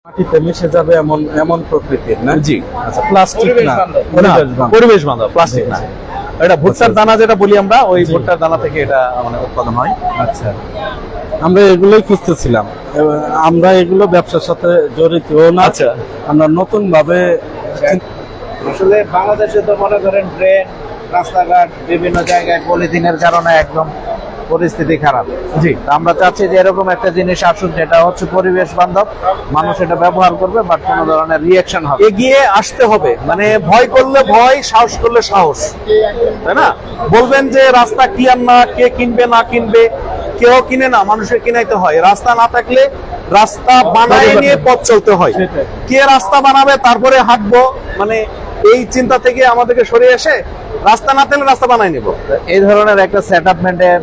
মাটিতে মিশে যাবে এমন এমন প্রকৃতির না। জি, আচ্ছা, প্লাস্টিক না, পরিবেশ বান্ধব, প্লাস্টিক না। এটা ভুট্টার দানা যেটা বলি আমরা, ওই জি। ভুট্টার দানা থেকে এটা মানে উৎপাদন হয়। আচ্ছা, আমরা এগুলোই খুঁজতেছিলাম। আমরা এগুলো ব্যবসার সাথে জড়িতও না। আচ্ছা। আমরা নতুন ভাবে আসলে বাংলাদেশে তো মনে করেন ড্রেন, রাস্তাঘাট বিভিন্ন জায়গায় পলিথিনের কারণে একদম পরিস্থিতি খারাপ। জি, তা আমরা চাচ্ছি যে এরকম একটা জিনিস আসুক যেটা হচ্ছে পরিবেশ বান্ধব, মানুষ এটা ব্যবহার করবে বাট কোনো ধরনের রিঅ্যাকশন হবে। এগিয়ে আসতে হবে, মানে ভয় করলে ভয়, সাহস করলে সাহস, তাই না? বলবেন যে রাস্তা ক্লিয়ার না, কে কিনবে না কিনবে, কেউ কিনে না, মানুষের কিনাইতে হয়। রাস্তা না থাকলে রাস্তা বানায় নিয়ে পথ চলতে হয়। সেটাই। কে রাস্তা বানাবে তারপরে হাঁটবো, মানে এই চিন্তা থেকে আমাদেরকে সরে এসে রাস্তা না থাকলে রাস্তা বানাই নেব। এই ধরনের একটা সেটআপমেন্টের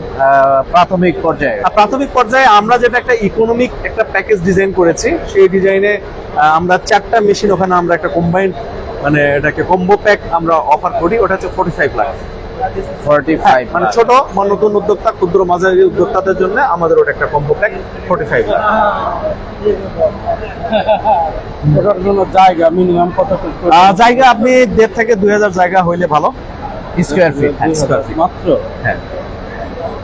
প্রাথমিক পর্যায়ে আর প্রাথমিক পর্যায়ে আমরা যেটা একটা ইকোনমিক একটা প্যাকেজ ডিজাইন করেছি, সেই ডিজাইনে আমরা 4টা মেশিন, ওখানে আমরা একটা কম্বাইন্ড মানে এটাকে কম্বো প্যাক আমরা অফার করি। ওটা হচ্ছে 45 লাখ। 45 মানে ছোট বা নতুন উদ্যোক্তা, ক্ষুদ্র মাঝারি উদ্যোক্তাদের জন্য আমাদের ওটা একটা কম্বো প্যাক 45 লাখ। ওটার জন্য জায়গা মিনিমাম কত জায়গা আপনি 1.5 থেকে 2000 জায়গা হইলে ভালো। Square feet. মাত্র? হ্যাঁ,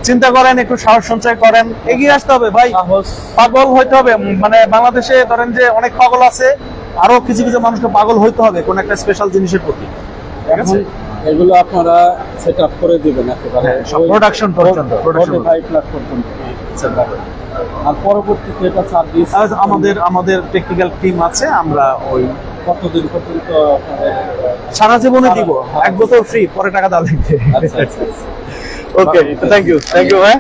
চিন্তা করেন, একটু সাহস সঞ্চয় করেন, এগিয়ে আসতে হবে ভাই। সাহস। পাগল হইতে হবে। মানে বাংলাদেশে ধরেন যে অনেক পাগল আছে, আরো কিছু কিছু মানুষকে পাগল হইতে হবে কোন একটা স্পেশাল জিনিসের প্রতি। ঠিক আছে? এখন এগুলো আপনারা সেট আপ করে দিবেন একেবারে হ্যাঁ, সব production পর্যন্ত, production 45 লাখ পর্যন্ত সেট আপ। আর পরবর্তীতে এটা সার্ভিস আজ আমাদের টেকনিক্যাল টিম আছে, আমরা ওই কতদিন পর্যন্ত আপনাদের সারা জীবনে দিব। 1 বছর ফ্রি, পরে টাকা দেওয়া লাগবে। আচ্ছা, আচ্ছা। ওকে, থ্যাংক ইউ ভাই,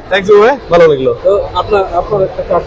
ভালো লাগলো। তো আপনার একটা